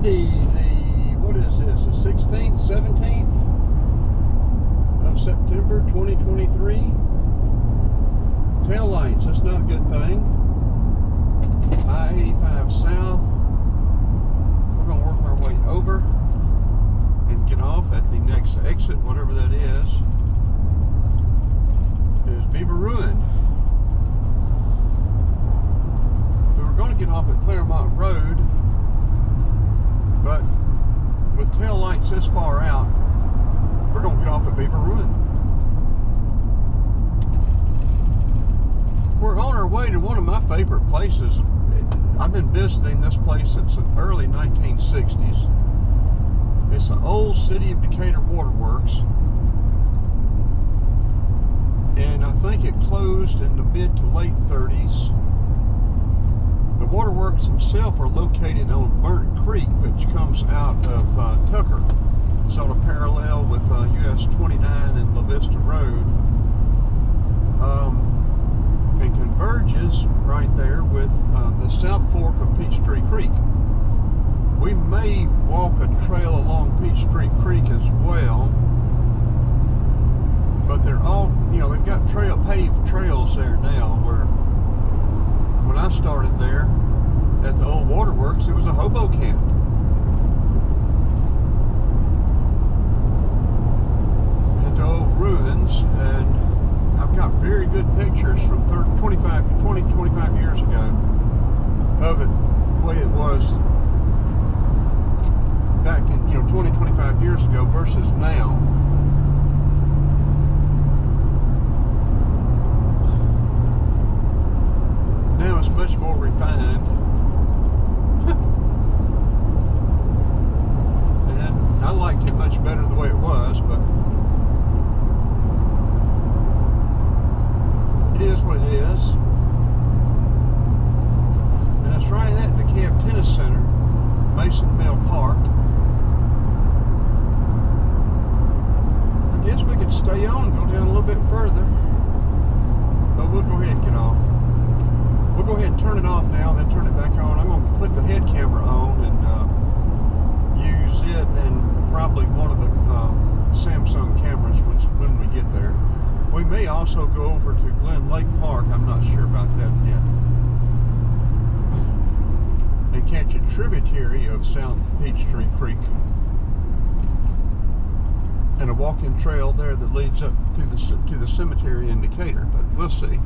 Monday, what is this, the 16th, 17th of September 2023. Tail lights, that's not a good thing. I-85 south. We're going to work our way over and get off at the next exit, whatever that is. Is Beaver Ruin. We were going to get off at Clairmont Road, but with tail lights this far out, we're going to get off at Beaver Ruin. We're on our way to one of my favorite places. I've been visiting this place since the early 1960s. It's the old City of Decatur Waterworks, and I think it closed in the mid to late 30s. The waterworks themselves are located on Burnt Creek, which comes out of Tucker, sort of parallel with US 29 and La Vista Road, and converges right there with the South Fork of Peachtree Creek. We may walk a trail along Peachtree Creek as well, but they're all, you know, they've got paved trails there now, where when I started there at the old waterworks, it was a hobo camp. And the old ruins, and I've got very good pictures from 20, 25 years ago of it, the way it was back in, 20, 25 years ago versus now. Now it's much more refined. And I liked it much better the way it was, but it is what it is. And it's right at the Dekalb Tennis Center, Mason Mill Park. I guess we could stay on and go down a little bit further, but we'll go ahead and get off. We'll go ahead and turn it off now, then turn it back on. I'm going to put the head camera on and use it and probably one of the Samsung cameras when we get there. We may also go over to Glen Lake Park. I'm not sure about that yet. And catch a tributary of South Peachtree Creek, and a walking trail there that leads up to the cemetery in Decatur, but we'll see.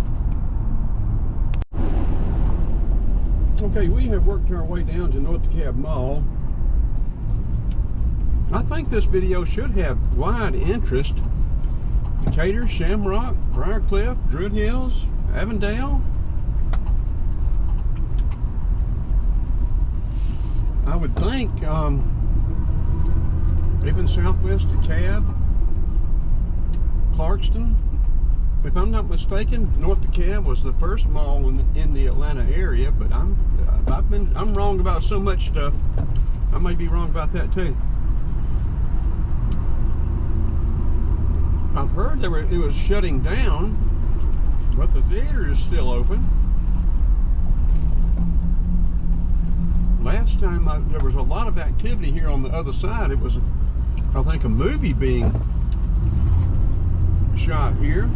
Okay, we have worked our way down to North Dekalb Mall. I think this video should have wide interest. Decatur, Shamrock, Briarcliff, Druid Hills, Avondale. I would think even Southwest DeKalb, Clarkston. If I'm not mistaken, North Dekalb was the first mall in the Atlanta area, but I'm wrong about so much stuff. I may be wrong about that too. I've heard it was shutting down, but the theater is still open. Last time there was a lot of activity here on the other side. It was, I think, a movie being shot here.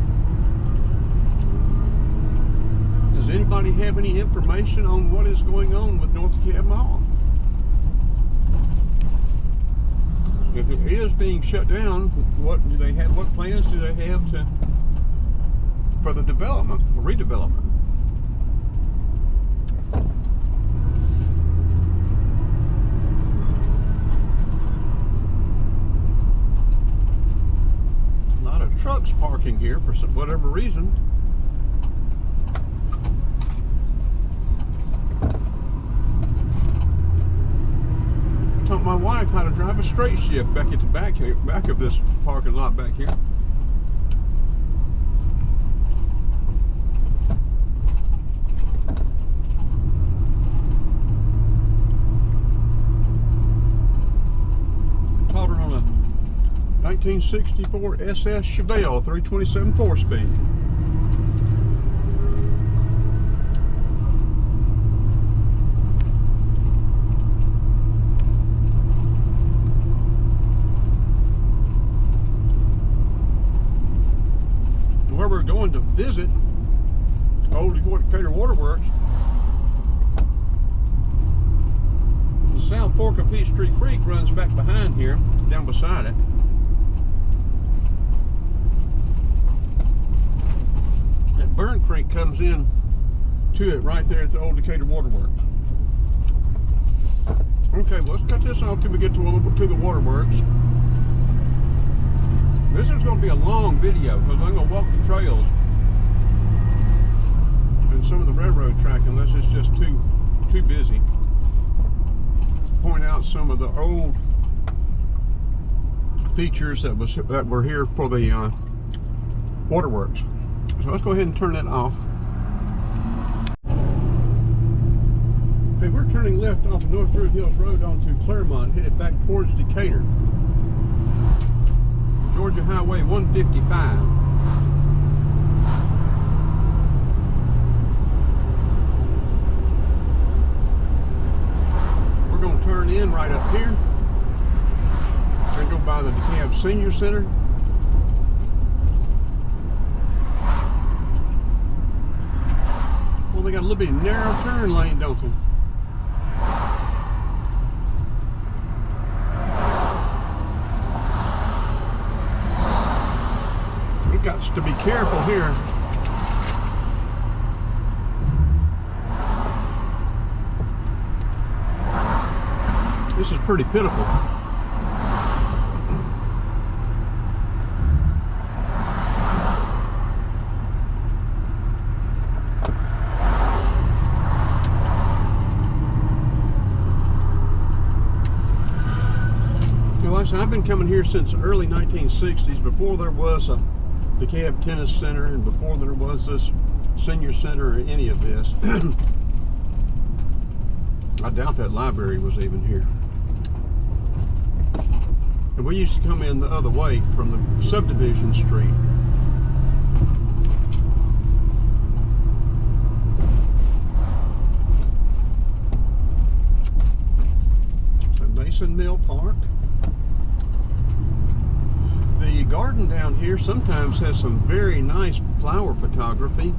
Does anybody have any information on what is going on with North Dekalb Mall? If it is being shut down, what do they have? What plans do they have for the development, the redevelopment? A lot of trucks parking here for whatever reason. Taught my wife how to drive a straight shift back at the back of this parking lot back here. Taught her on a 1964 SS Chevelle 327 4-speed. visit Old Decatur Waterworks. The South Fork of Peachtree Creek runs back behind here, down beside it. That Burn Creek comes in to it right there at the Old Decatur Waterworks. Okay, well, let's cut this off till we get to the waterworks. This is going to be a long video because I'm going to walk the trails and some of the railroad track unless it's just too busy. Point out some of the old features that were here for the waterworks. So let's go ahead and turn that off. Okay, we're turning left off of North Druid Hills Road onto Clairmont, headed back towards Decatur. Georgia Highway 155. We're going to turn in right up here. We're going to go by the Dekalb Senior Center. Well, they got a little bit of narrow turn lane, don't they? We've got to be careful here. This is pretty pitiful. I've been coming here since the early 1960s, before there was a Dekalb Tennis Center and before there was this senior center or any of this. I doubt that library was even here. And we used to come in the other way from the subdivision street. So Mason Mill Park. The garden down here sometimes has some very nice flower photography.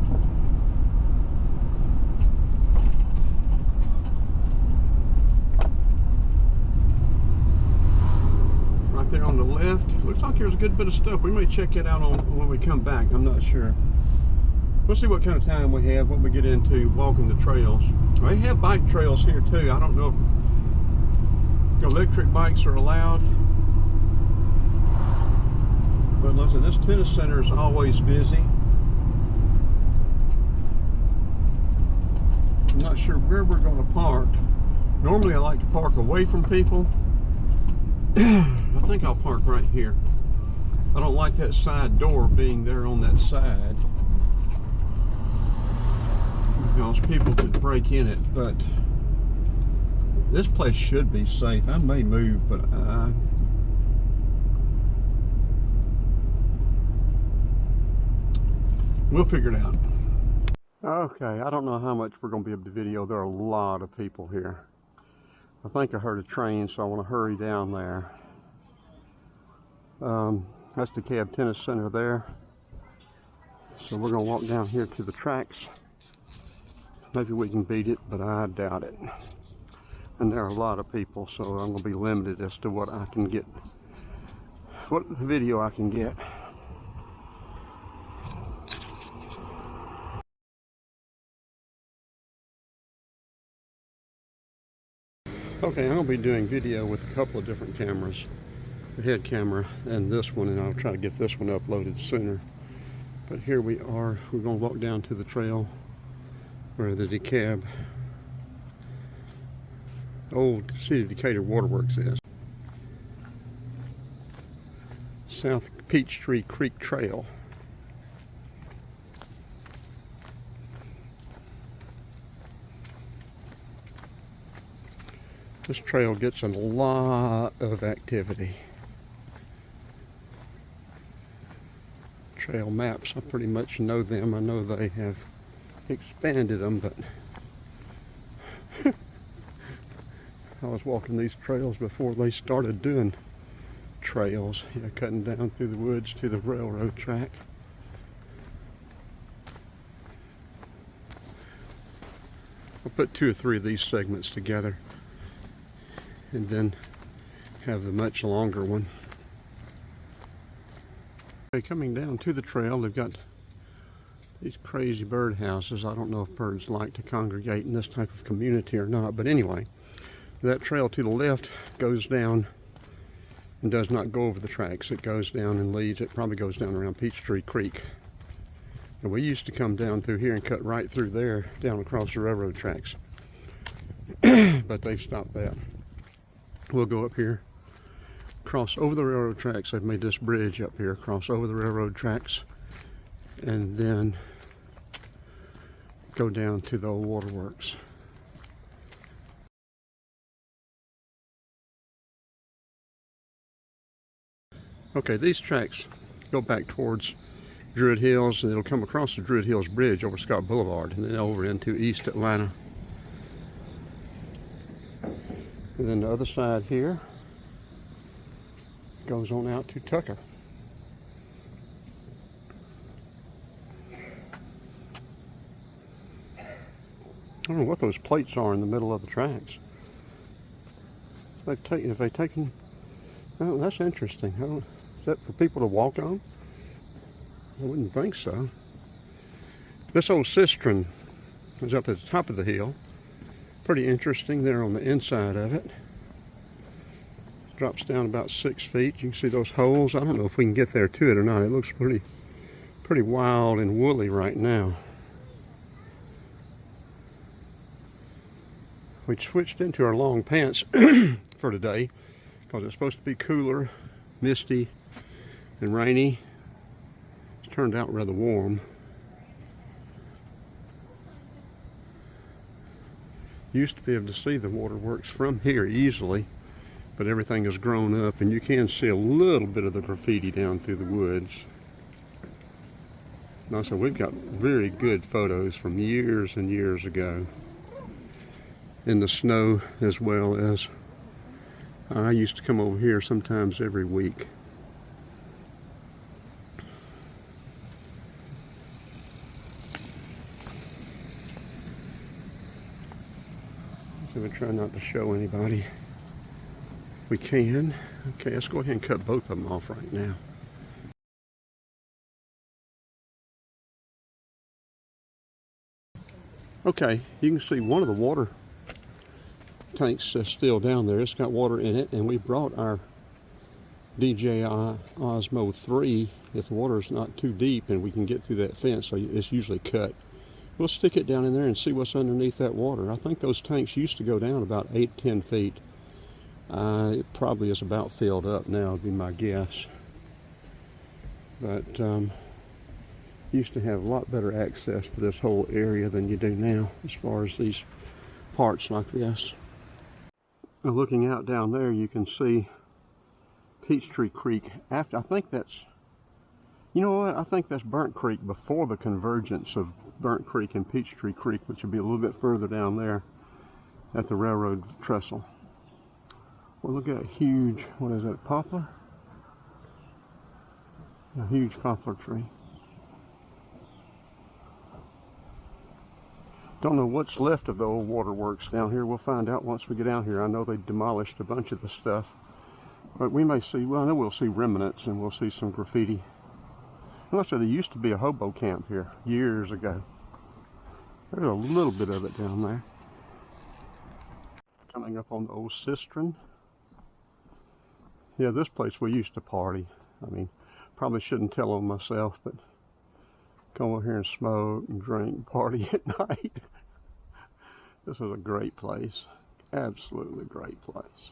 Right there on the left. Looks like there's a good bit of stuff. We may check it out when we come back. I'm not sure. We'll see what kind of time we have when we get into walking the trails. They have bike trails here too. I don't know if electric bikes are allowed. But listen, this tennis center is always busy. I'm not sure where we're going to park. Normally I like to park away from people. I think I'll park right here. I don't like that side door being there on that side, because people could break in it. But this place should be safe. I may move, but we'll figure it out. Okay, I don't know how much we're going to be able to video. There are a lot of people here. I think I heard a train, so I want to hurry down there. That's the Dekalb Tennis Center there. So we're going to walk down here to the tracks. Maybe we can beat it, but I doubt it. And there are a lot of people, so I'm going to be limited as to what I can get, what video I can get. Okay, I'm going to be doing video with a couple of different cameras. The head camera and this one, and I'll try to get this one uploaded sooner. But here we are. We're going to walk down to the trail where the Dekalb Old City of Decatur Waterworks is. South Peachtree Creek Trail. This trail gets a lot of activity. Trail maps, I pretty much know them. I know they have expanded them, but I was walking these trails before they started doing trails, cutting down through the woods to the railroad track. I'll put 2 or 3 of these segments together and then have the much longer one. Okay, coming down to the trail, they've got these crazy bird houses. I don't know if birds like to congregate in this type of community or not, but anyway, that trail to the left goes down and does not go over the tracks. It goes down and leads. It probably goes down around Peachtree Creek. And we used to come down through here and cut right through there, down across the railroad tracks. But they've stopped that. We'll go up here, cross over the railroad tracks. They've made this bridge up here, cross over the railroad tracks, and then go down to the old waterworks. Okay, these tracks go back towards Druid Hills, and it'll come across the Druid Hills Bridge over Scott Boulevard and then over into East Atlanta. And then the other side here goes on out to Tucker. I don't know what those plates are in the middle of the tracks. Have they taken? Oh, that's interesting. Is that for people to walk on? I wouldn't think so. This old cistern is up at the top of the hill. Pretty interesting there on the inside of it. Drops down about 6 feet. You can see those holes. I don't know if we can get there to it or not. It looks pretty wild and woolly right now. We switched into our long pants for today because it's supposed to be cooler, misty, and rainy. It's turned out rather warm. Used to be able to see the waterworks from here easily, but everything has grown up and you can see a little bit of the graffiti down through the woods. And also, we've got very good photos from years and years ago in the snow, as well as I used to come over here sometimes every week. So we try not to show anybody if we can. Okay, let's go ahead and cut both of them off right now. Okay, you can see one of the water tanks still down there. It's got water in it, and we brought our DJI Osmo 3 if the water is not too deep and we can get through that fence, so it's usually cut. We'll stick it down in there and see what's underneath that water. I think those tanks used to go down about 8-10 feet. It probably is about filled up now, would be my guess. But used to have a lot better access to this whole area than you do now as far as these parts like this. Now, looking out down there, you can see Peachtree Creek. I think that's, you know what, I think that's Burnt Creek before the convergence of Burnt Creek and Peachtree Creek, which would be a little bit further down there at the railroad trestle. Well, look at that huge, what is that, poplar? A huge poplar tree. Don't know what's left of the old waterworks down here. We'll find out once we get down here. I know they demolished a bunch of the stuff, but we may see, well, I know we'll see remnants and we'll see some graffiti. I'm not sure, there used to be a hobo camp here years ago. There's a little bit of it down there. Coming up on the old cistern. Yeah, this place we used to party. I mean, probably shouldn't tell on myself, but come over here and smoke and drink and party at night. This is a great place. Absolutely great place.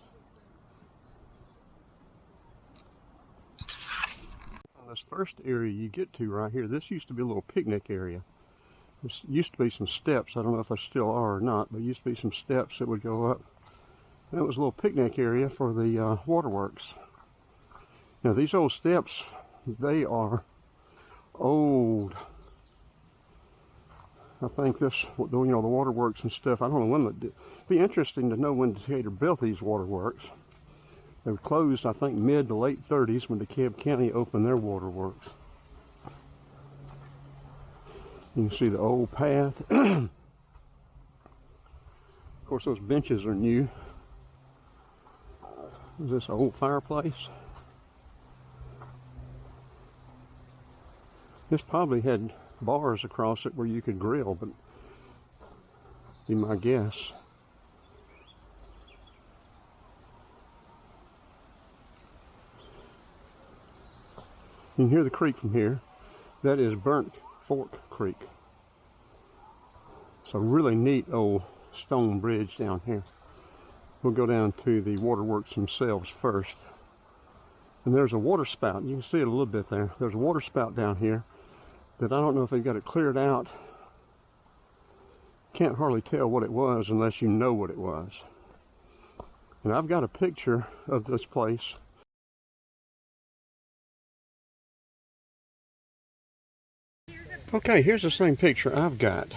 This first area you get to right here, this used to be a little picnic area. There used to be some steps. I don't know if there still are or not, but there used to be some steps that would go up. And it was a little picnic area for the waterworks. Now, these old steps, they are old. I think this, you know, the waterworks and stuff, I don't know when they did. It'd be interesting to know when Decatur built these waterworks. They were closed, I think, mid to late 30s when Dekalb County opened their waterworks. You can see the old path. course, those benches are new. Is this an old fireplace? This probably had bars across it where you could grill, but be my guess. You can hear the creek from here. That is Burnt Fork Creek. It's a really neat old stone bridge down here. We'll go down to the waterworks themselves first. And there's a water spout. You can see it a little bit there. There's a water spout down here that I don't know if they got it cleared out. Can't hardly tell what it was unless you know what it was. And I've got a picture of this place. Okay, here's the same picture I've got.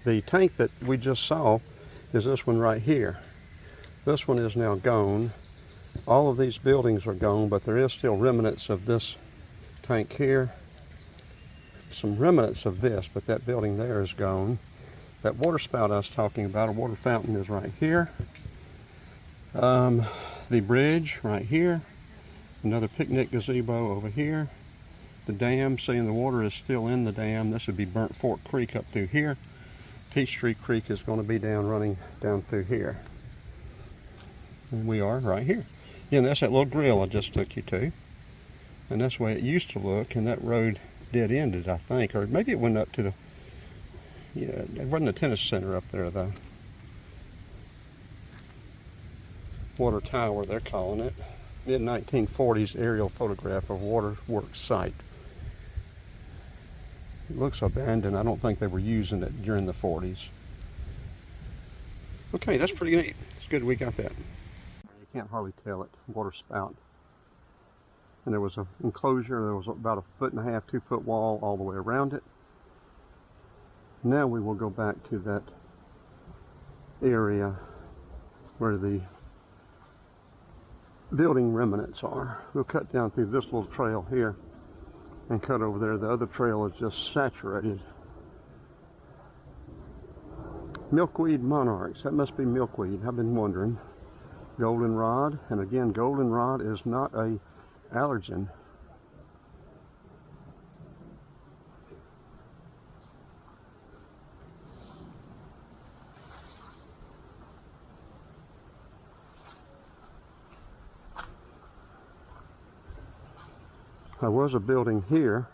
The tank that we just saw is this one right here. This one is now gone. All of these buildings are gone, but there is still remnants of this tank here. Some remnants of this, but that building there is gone. That water spout I was talking about, a water fountain, is right here. The bridge right here. Another picnic gazebo over here. The dam, seeing the water is still in the dam. This would be Burnt Fork Creek up through here. Peachtree Creek is going to be running down through here. And we are right here. Yeah, and that's that little grill I just took you to. And that's the way it used to look, and that road dead-ended, I think. Or maybe it went up to the, yeah, it wasn't a tennis center up there, though. Water tower, they're calling it. Mid-1940s aerial photograph of waterworks site. It looks abandoned. I don't think they were using it during the 40s. Okay, that's pretty neat. It's good we got that. You can't hardly tell it. Water spout. And there was an enclosure. There was about 1.5 foot, 2 foot wall all the way around it. Now we will go back to that area where the building remnants are. We'll cut down through this little trail here and cut over there. The other trail is just saturated. Milkweed monarchs. That must be milkweed. I've been wondering. Goldenrod. And again, goldenrod is not a allergen. There was a building here.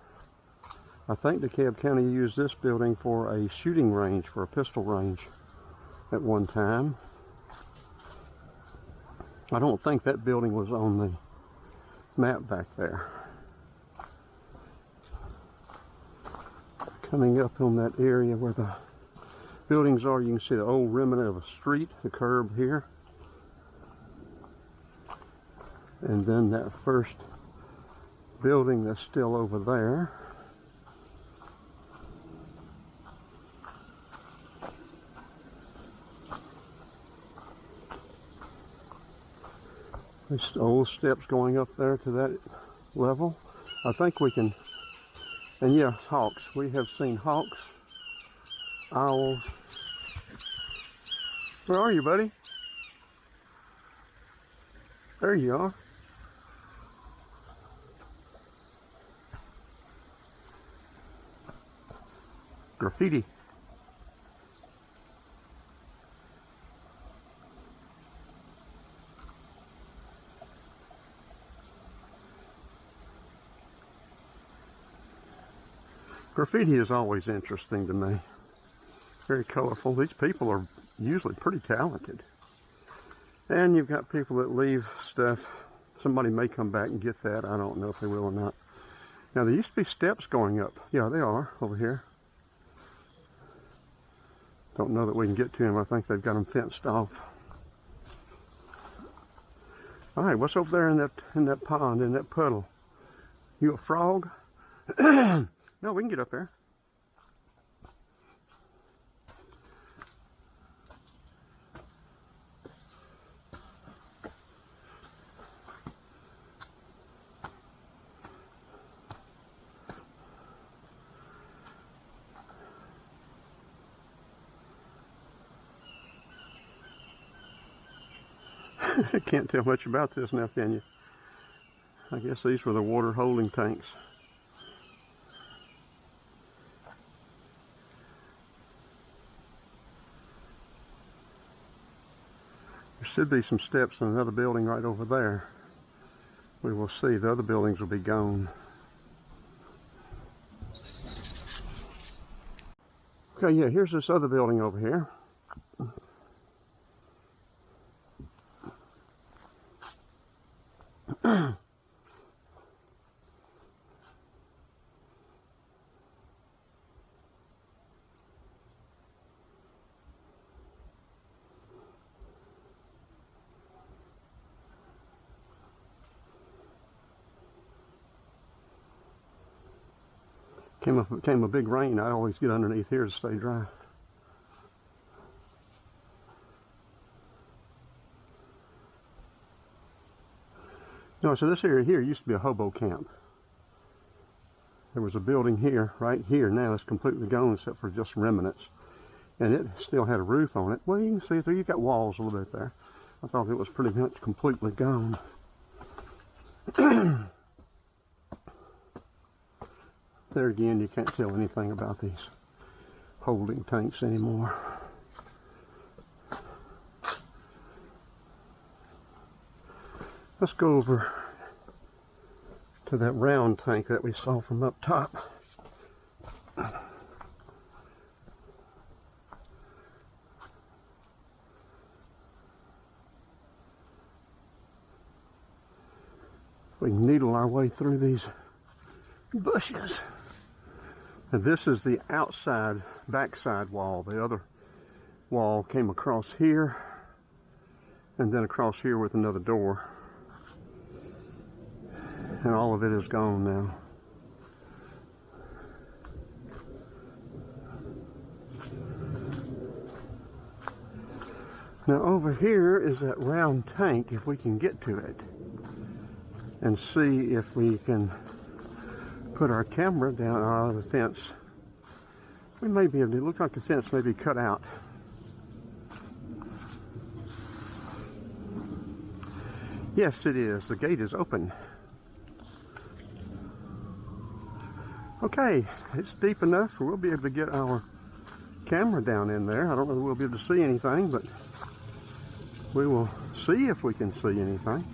I think Dekalb County used this building for a shooting range, for a pistol range at one time. I don't think that building was on the map back there. Coming up on that area where the buildings are, you can see the old remnant of a street, the curb here. And then that first building that's still over there. There's old steps going up there to that level. I think we can, and yeah, hawks. We have seen hawks, owls. Where are you, buddy? There you are. Graffiti. Graffiti is always interesting to me. Very colorful. These people are usually pretty talented. And you've got people that leave stuff. Somebody may come back and get that. I don't know if they will or not. Now, there used to be steps going up. Yeah, they are over here. Don't know that we can get to them. I think they've got them fenced off. All right, what's over there in that pond, in that puddle? You a frog? No, we can get up there. Can't tell much about this now, can you? I guess these were the water holding tanks. There should be some steps in another building right over there. We will see. The other buildings will be gone. Okay, yeah, here's this other building over here. Came a big rain. I always get underneath here to stay dry. No, so this area here used to be a hobo camp. There was a building here, right here. Now it's completely gone except for just remnants. And it still had a roof on it. Well, you can see through. You've got walls a little bit there. I thought it was pretty much completely gone. There again, you can't tell anything about these holding tanks anymore. Let's go over to that round tank that we saw from up top. We can needle our way through these bushes. And this is the outside, backside wall. The other wall came across here and then across here with another door. And all of it is gone now. Now over here is that round tank, if we can get to it and see if we can put our camera down out of the fence. We may be able to, it looks like the fence may be cut out. Yes, it is. The gate is open. Okay, it's deep enough where we'll be able to get our camera down in there. I don't know if we'll be able to see anything, but we will see if we can see anything.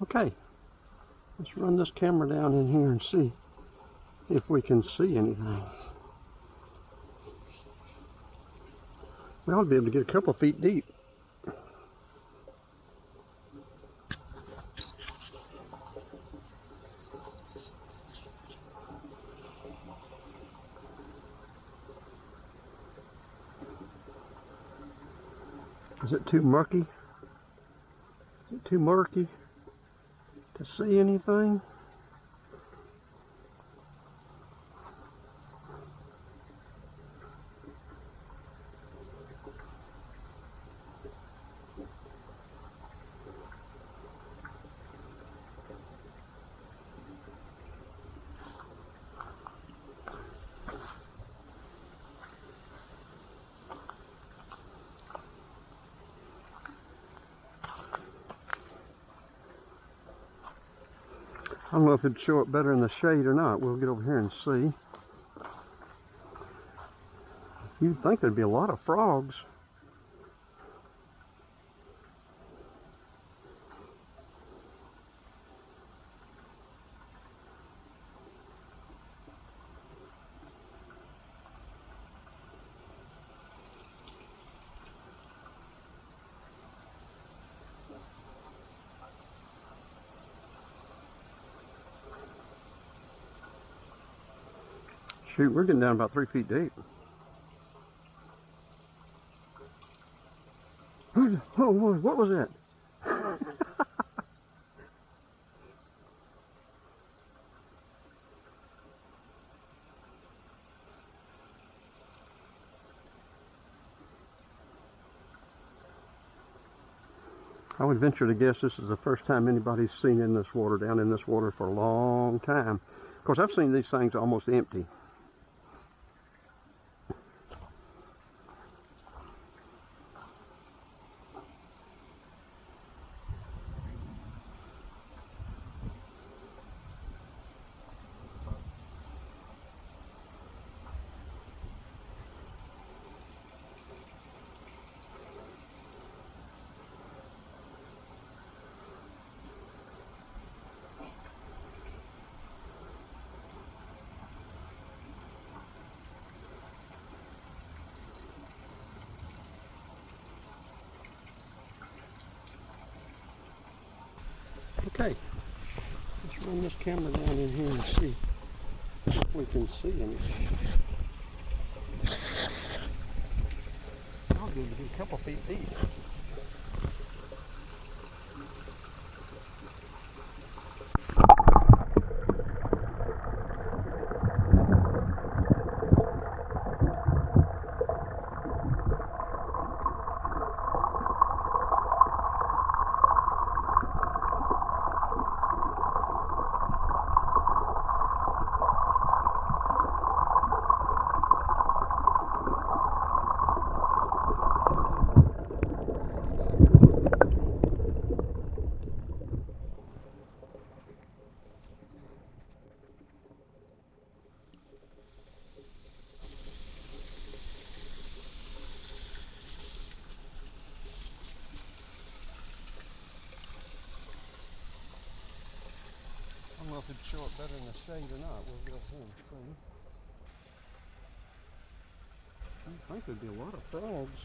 Okay, let's run this camera down in here and see if we can see anything. We ought to be able to get a couple of feet deep. Is it too murky? Is it too murky to see anything? I don't know if it'd show up better in the shade or not. We'll get over here and see. You'd think there'd be a lot of frogs. Shoot, we're getting down about 3 feet deep. Oh, what was that? I would venture to guess this is the first time anybody's seen in this water, down in this water for a long time. Of course, I've seen these things almost empty. Okay, let's run this camera down in here and see if we can see anything. I'll give it a couple feet deep. I don't know if it'd show up better in the shade or not. We'll go ahead and see. I think there'd be a lot of frogs.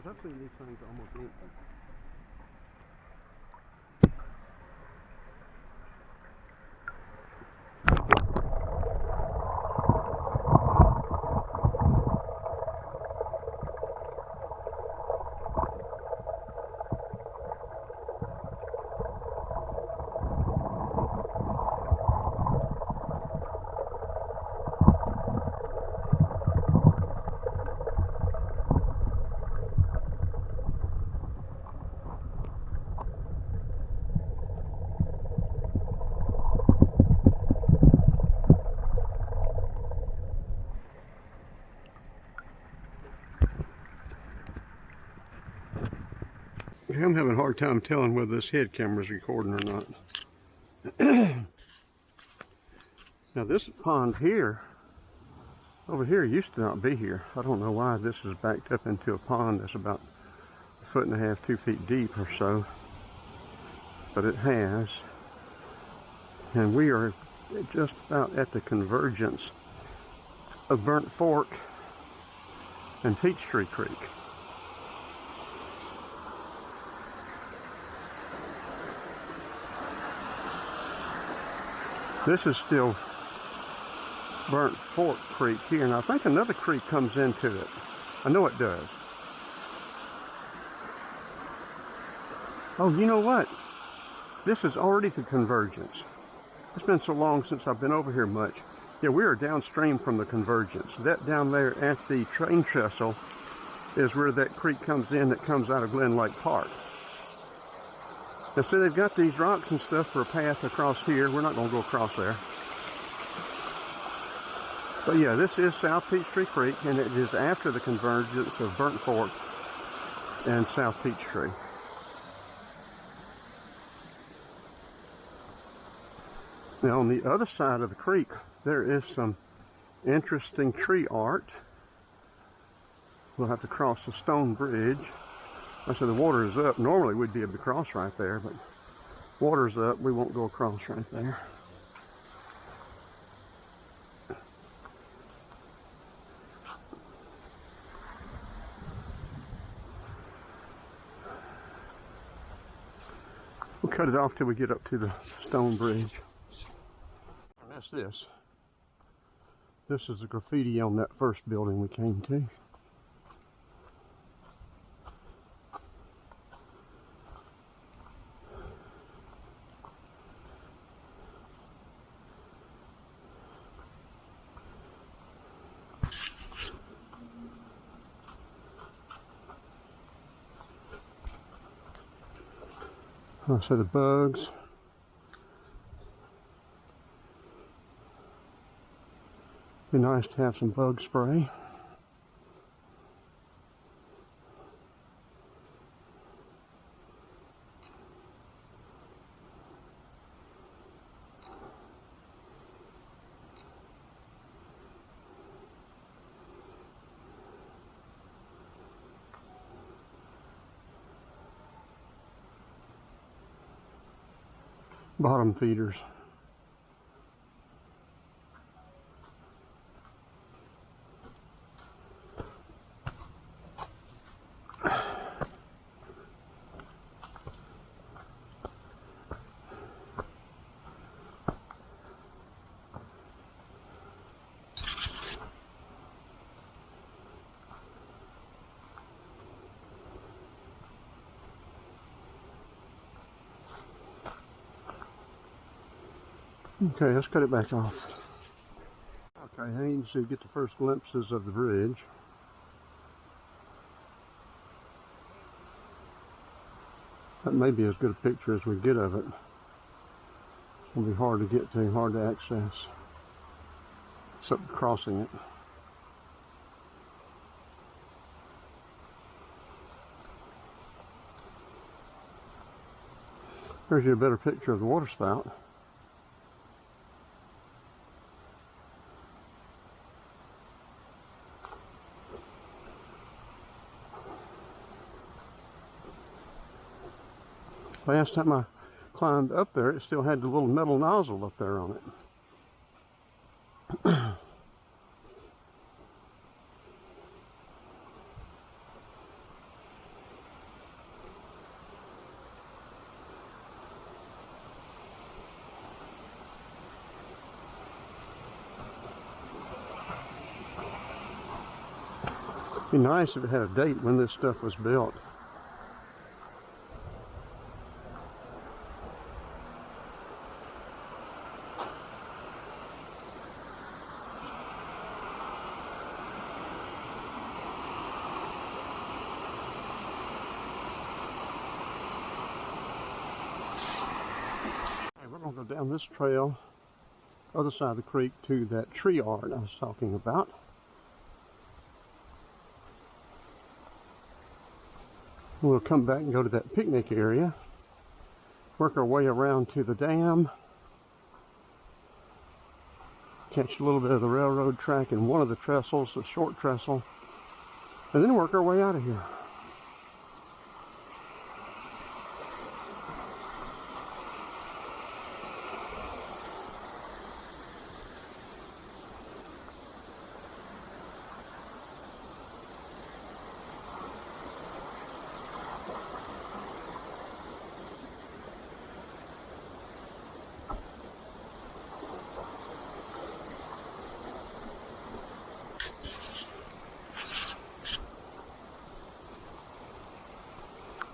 I've seen these things almost empty. I'm having a hard time telling whether this head camera is recording or not. Now this pond here, over here, used to not be here. I don't know why this is backed up into a pond that's about 1.5 feet, 2 feet deep or so, but it has. And we are just about at the convergence of Burnt Fork and Peachtree Creek. This is still Burnt Fork Creek here, and I think another creek comes into it. I know it does. Oh, you know what? This is already the convergence. It's been so long since I've been over here much. Yeah, we are downstream from the convergence. That down there at the train trestle is where that creek comes in that comes out of Glen Lake Park. And so they've got these rocks and stuff for a path across here. We're not going to go across there. But yeah, this is South Peachtree Creek, and it is after the convergence of Burnt Fork and South Peachtree. Now on the other side of the creek, there is some Interesting tree art. We'll have to cross the stone bridge. I said the water is up. Normally we'd be able to cross right there, but water's up. We won't go across right there. We'll cut it off till we get up to the stone bridge. And that's this. This is the graffiti on that first building we came to. So the bugs. Be nice to have some bug spray. Bottom feeders. Okay, let's cut it back off. Okay, I need to get the first glimpses of the bridge. That may be as good a picture as we get of it. It'll be hard to get to, hard to access, except crossing it. There's you a better picture of the water spout. Last time I climbed up there, it still had the little metal nozzle up there on it. It'd be nice if it had a date when this stuff was built. We're going to go down this trail, other side of the creek, to that tree art I was talking about. We'll come back and go to that picnic area, work our way around to the dam, catch a little bit of the railroad track in one of the trestles, a short trestle, and then work our way out of here.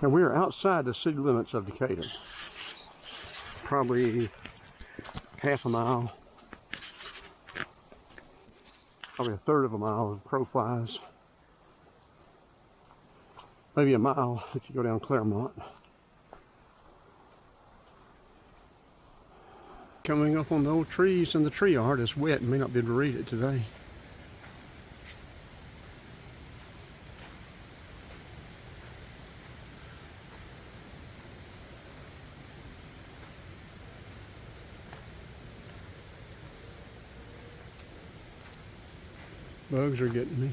And we are outside the city limits of Decatur. Probably half a mile, probably a third of a mile of crow flies. Maybe a mile if you go down Clairmont. Coming up on the old trees, and the tree art is wet and may not be able to read it today. Bugs are getting me.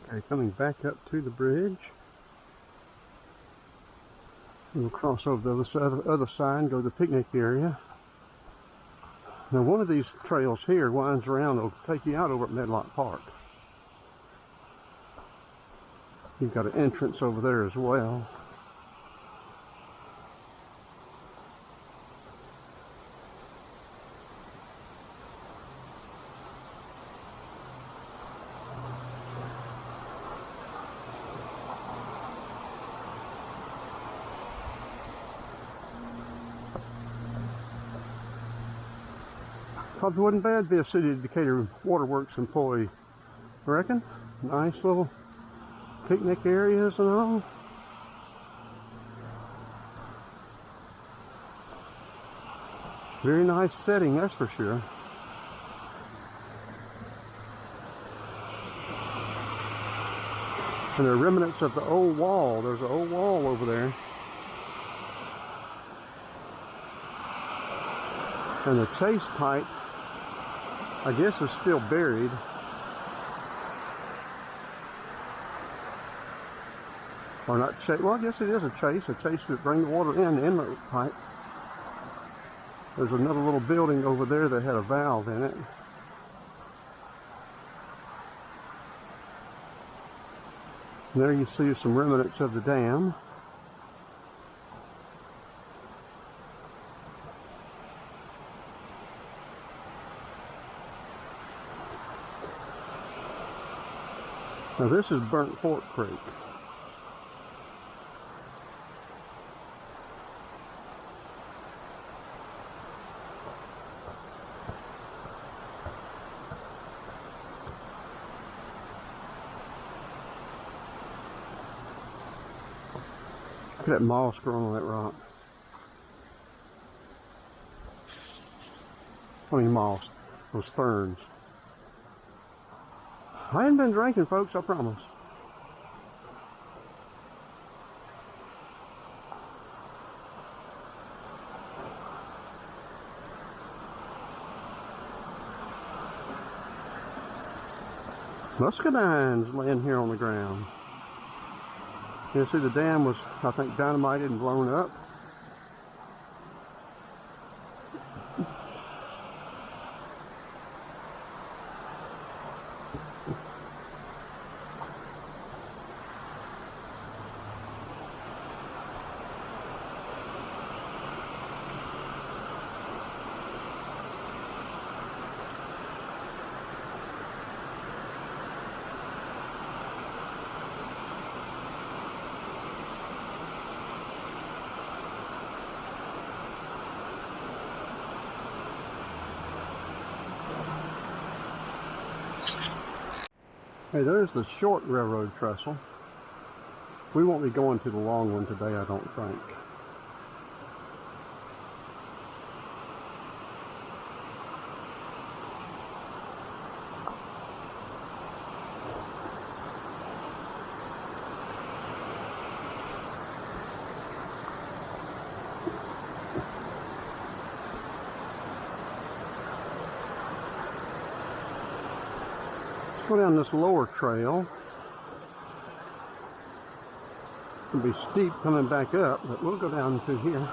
Okay, coming back up to the bridge. We'll cross over the other side and go to the picnic area. Now one of these trails here winds around, it'll take you out over at Medlock Park. You've got an entrance over there as well. Probably wouldn't bad to be a City of Decatur Waterworks employee. I reckon. Nice little picnic areas and all. Very nice setting, that's for sure. And there are remnants of the old wall. There's an old wall over there. And the chase pipe, I guess, is still buried. Or not chase, well, I guess it is a chase to bring the water in, the inlet pipe. There's another little building over there that had a valve in it. And there you see some remnants of the dam. Now this is Burnt Fork Creek. Look at that moss growing on that rock. I mean moss, those ferns. I haven't been drinking, folks, I promise. Muscadines laying here on the ground. You see the dam was, I think, dynamited and blown up. Hey, there's the short railroad trestle. We won't be going to the long one today, I don't think. Go down this lower trail. It'll be steep coming back up, but we'll go down through here.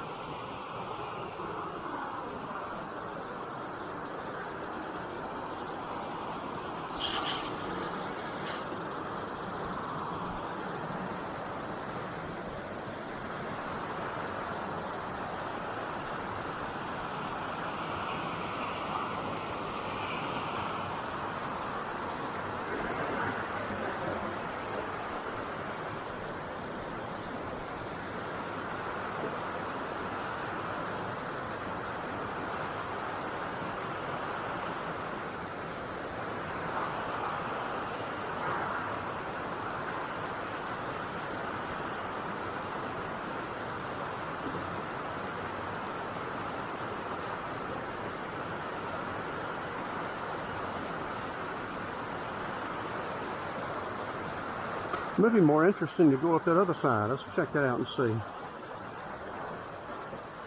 Maybe more interesting to go up that other side. Let's check that out and see.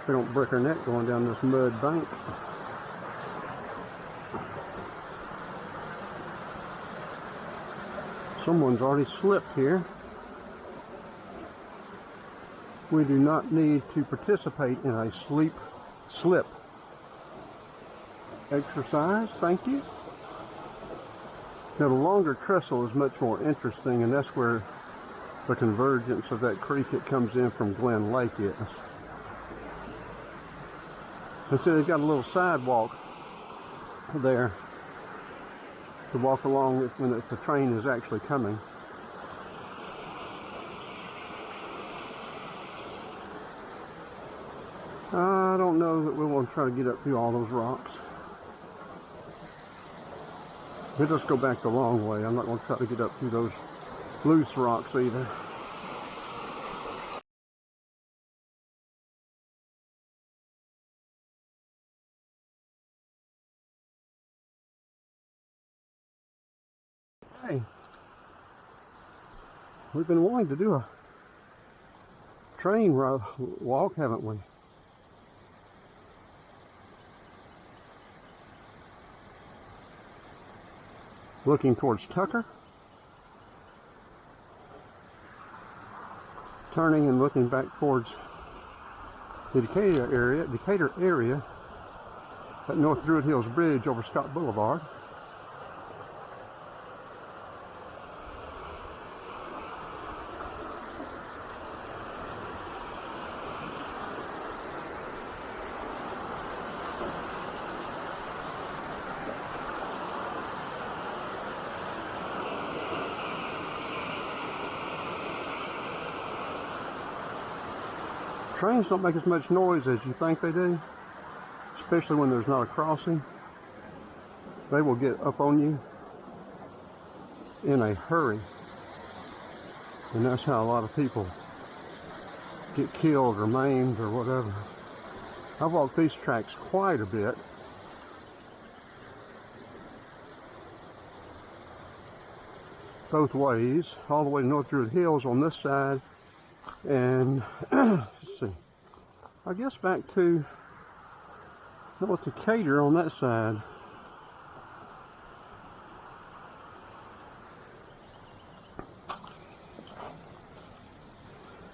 We don't break our neck going down this mud bank. Someone's already slipped here. We do not need to participate in a slip exercise. Thank you. Now the longer trestle is much more interesting, and that's where the convergence of that creek that comes in from Glen Lake is. And so they've got a little sidewalk there to walk along when the train is actually coming. I don't know that we want to try to get up through all those rocks. We'll just go back the long way. I'm not going to try to get up through those loose rocks either. Hey, we've been wanting to do a train walk, haven't we? Looking towards Tucker, turning and looking back towards the Decatur area at North Druid Hills Bridge over Scott Boulevard. Trains don't make as much noise as you think they do, especially when there's not a crossing. They will get up on you in a hurry, and that's how a lot of people get killed or maimed or whatever. I've walked these tracks quite a bit. Both ways, all the way to North Druid Hills on this side, and let's see, I guess back to North Decatur on that side.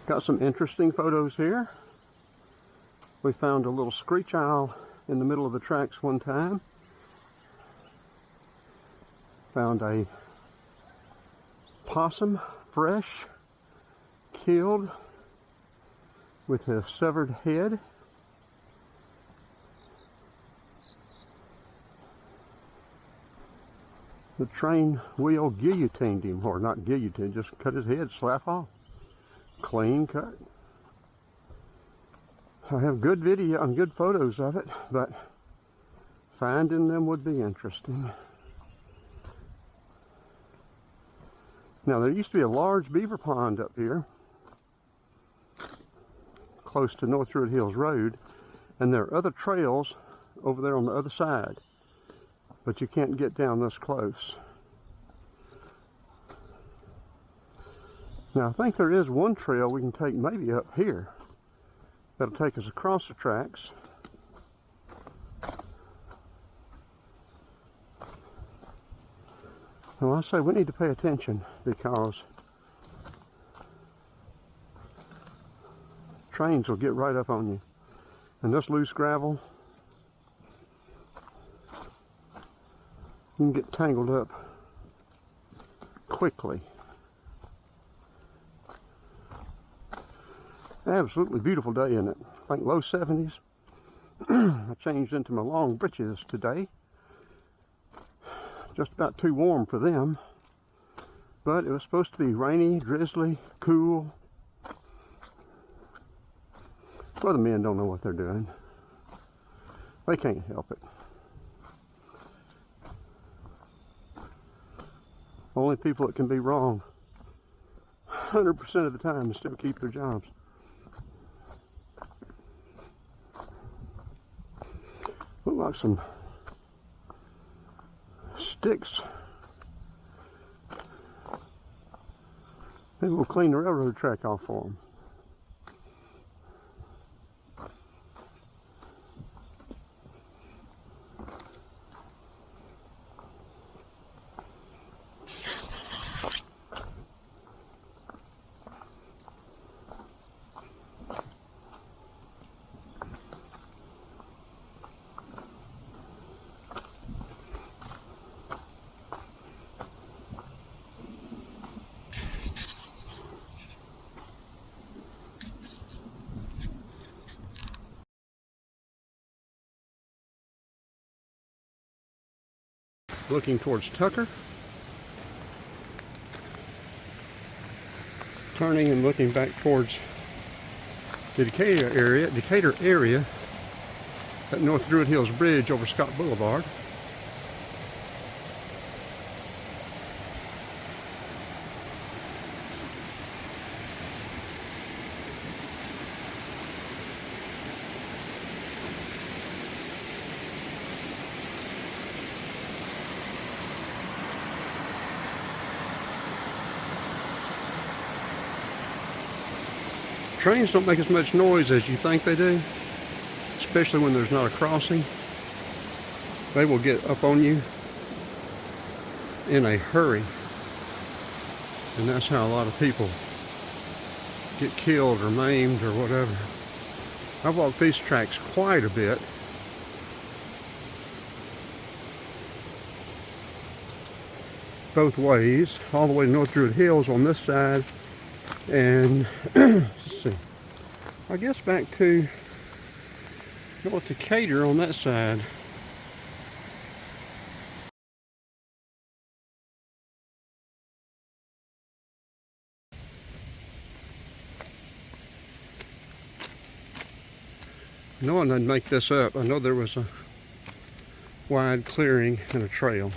Got some interesting photos here. We found a little screech owl in the middle of the tracks one time. Found a possum, fresh, killed with a severed head. The train wheel guillotined him, or not guillotined, just cut his head slap off. Clean cut. I have good video and good photos of it, but finding them would be interesting. Now there used to be a large beaver pond up here, close to North Druid Hills Road, and there are other trails over there on the other side, but you can't get down this close. Now I think there is one trail we can take maybe up here that'll take us across the tracks. Well, I say we need to pay attention because trains will get right up on you. And this loose gravel, you can get tangled up quickly. Absolutely beautiful day, isn't it? I think low 70s. I changed into my long breeches today. Just about too warm for them. But it was supposed to be rainy, drizzly, cool. Well, the men don't know what they're doing. They can't help it. Only people that can be wrong 100% of the time and still keep their jobs. Look like some sticks Maybe we'll clean the railroad track off for them. Looking towards Tucker, turning and looking back towards the Decatur area at North Druid Hills Bridge over Scott Boulevard. Trains don't make as much noise as you think they do, especially when there's not a crossing. They will get up on you in a hurry, and that's how a lot of people get killed or maimed or whatever. I've walked these tracks quite a bit. Both ways, all the way to North Druid Hills on this side, and let's see, I guess back to North Decatur on that side. I know I didn't make this up. I know there was a wide clearing and a trail.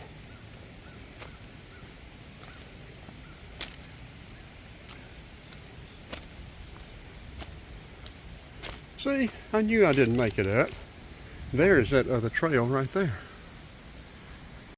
See, I knew I didn't make it up. There's that other trail right there.